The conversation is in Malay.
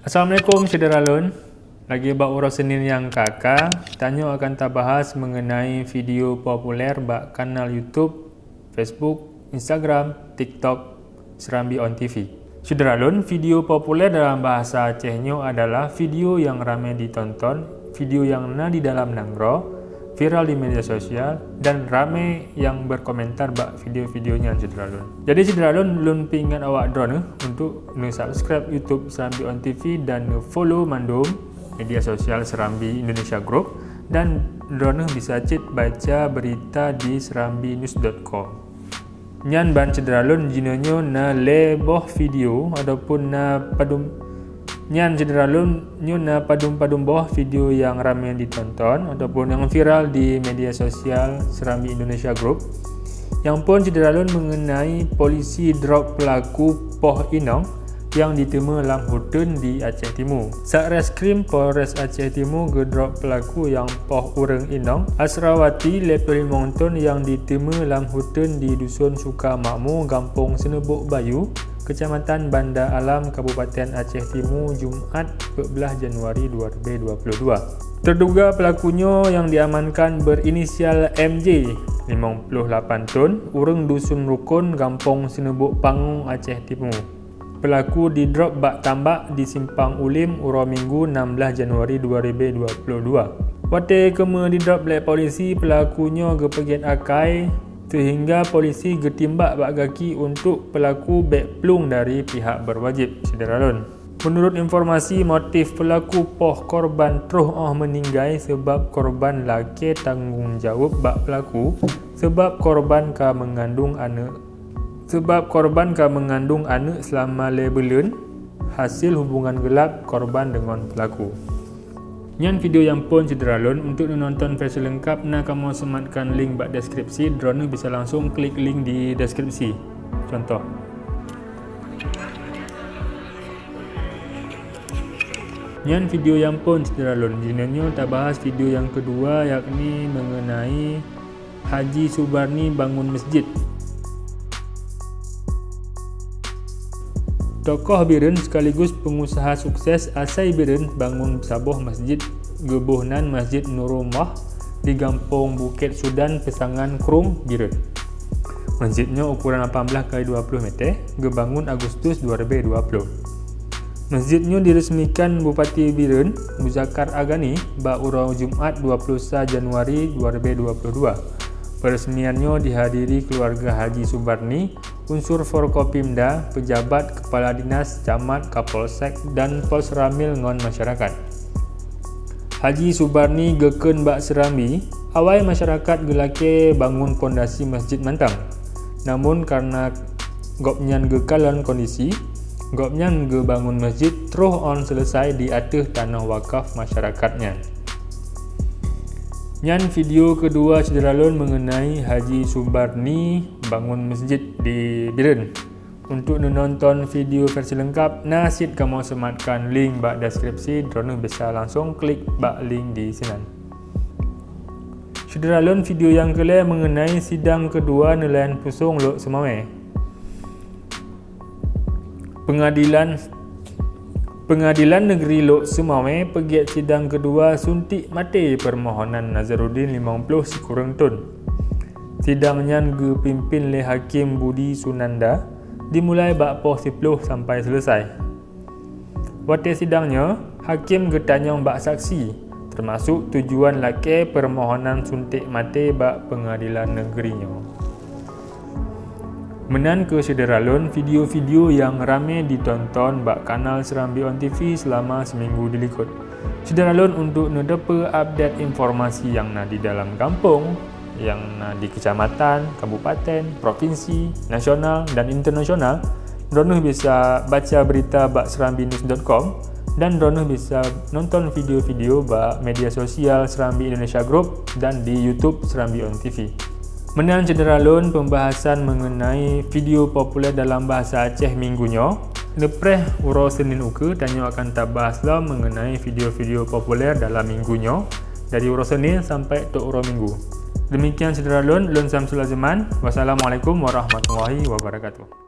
Assalamualaikum Syederalun. Lagi bak urus Senin yang kakak, tanya akan tak bahas mengenai video populer bak kanal YouTube, Facebook, Instagram, TikTok, Serambi On TV. Syederalun, video populer dalam bahasa Acehnya adalah video yang ramai ditonton, video yang di dalam nangro, viral di media sosial, dan ramai yang berkomentar bak video-videonya Syederalun. Jadi Syederalun lun pingat awak drone untuk subscribe YouTube Serambi On TV dan follow mandum media sosial Serambi Indonesia Group, dan drone bisa cek baca berita di serambinews.com. Nyan ban Syederalun jinonyo na leboh video ataupun na padum Nyan Syederalun nyo na padum-padum boh video yang ramai ditonton ataupun yang viral di media sosial Serambi Indonesia Group. Yang pun Syederalun mengenai polisi drop pelaku Poh Inong yang ditema dalam hutan di Aceh Timur. Satreskrim Polres Aceh Timur gedrop pelaku yang Poh Urang Inong Asrawati lepel Mongton yang ditema dalam hutan di Dusun Suka Makmur, Kampung Senebuk Bayu, Kecamatan Banda Alam, Kabupaten Aceh Timur, Jumaat 14 Januari 2022. Terduga pelakunya yang diamankan berinisial MJ, 58 tahun, urang Dusun Rukun, Kampung Senebuk Pangu, Aceh Timur. Pelaku didrop bak tambak di Simpang Ulim, Uro Minggu 16 Januari 2022. Wate kema didrop oleh polisi, pelakunya gepegiat akai sehingga polisi getimbak bak kaki untuk pelaku bek plung dari pihak berwajib Syederalun. Menurut informasi, motif pelaku Poh korban terus meninggal sebab korban laki tanggungjawab bak pelaku sebab korban mengandung anak selama 2 bulan hasil hubungan gelap korban dengan pelaku. Nyan video yang pun Syederalun, untuk menonton versi lengkap kamu sematkan link bak deskripsi, drone bisa langsung klik link di deskripsi. Contoh. Nyan video yang pun Syederalun, jinanya tak bahas video yang kedua yakni mengenai Haji Subarni bangun masjid. Tokoh Biren sekaligus pengusaha sukses Asai Biren bangun saboh masjid gebuhnan Masjid Nurullah di Kampung Bukit Sudan, Pesangan Krung, Biren. Masjidnya ukuran 18x20 meter, gebangun Agustus 2020. Masjidnya diresmikan Bupati Biren, Muzakar Agani, bak urang Jumaat 21 Januari 2022. Peresmiannya dihadiri keluarga Haji Subarni, unsur Forkopimda, pejabat, kepala dinas, camat, kapolsek, dan polseramil ngon masyarakat. Haji Subarni geken bak Serambi, awal masyarakat gelake bangun pondasi masjid mantang. Namun karena gopnyan gekalan kondisi, gopnyan bangun masjid terus selesai di atas tanah wakaf masyarakatnya. Nyan video kedua Syederalun mengenai Haji Subarni bangun masjid di Biren. Untuk menonton video versi lengkap, nasid kamu sematkan link bak deskripsi, drone bisa langsung klik bak link di sini. Syederalun, video yang kelima mengenai sidang kedua nelayan pusung Lok Semawe. Pengadilan Negeri Lok Semawe pegiat sidang kedua suntik mati permohonan Nazarudin 50 sekurang ton. Sidangnya dipimpin oleh Hakim Budi Sunanda, dimulai bak poh 10 sampai selesai. Waktu sidangnya, Hakim getanyong bak saksi, termasuk tujuan laki permohonan suntik mati bak pengadilan negerinya. Menan ke Syederalun, video-video yang ramai ditonton bak kanal Serambi On TV selama seminggu dilikut. Syederalun, untuk mendapat update informasi yang di dalam kampung, yang di kecamatan, kabupaten, provinsi, nasional dan internasional, drone bisa baca berita bak serambinews.com, dan drone bisa nonton video-video bak media sosial Serambi Indonesia Group dan di YouTube Serambi On TV. Menan Syederalun, pembahasan mengenai video populer dalam bahasa Aceh minggunya. Lepreh uro Senin uke, tanya akan tak bahas lah mengenai video-video populer dalam minggunya dari uro Senin sampai ke uro Minggu. Demikian Syederalun, Lun Samsul Azman. Wassalamualaikum warahmatullahi wabarakatuh.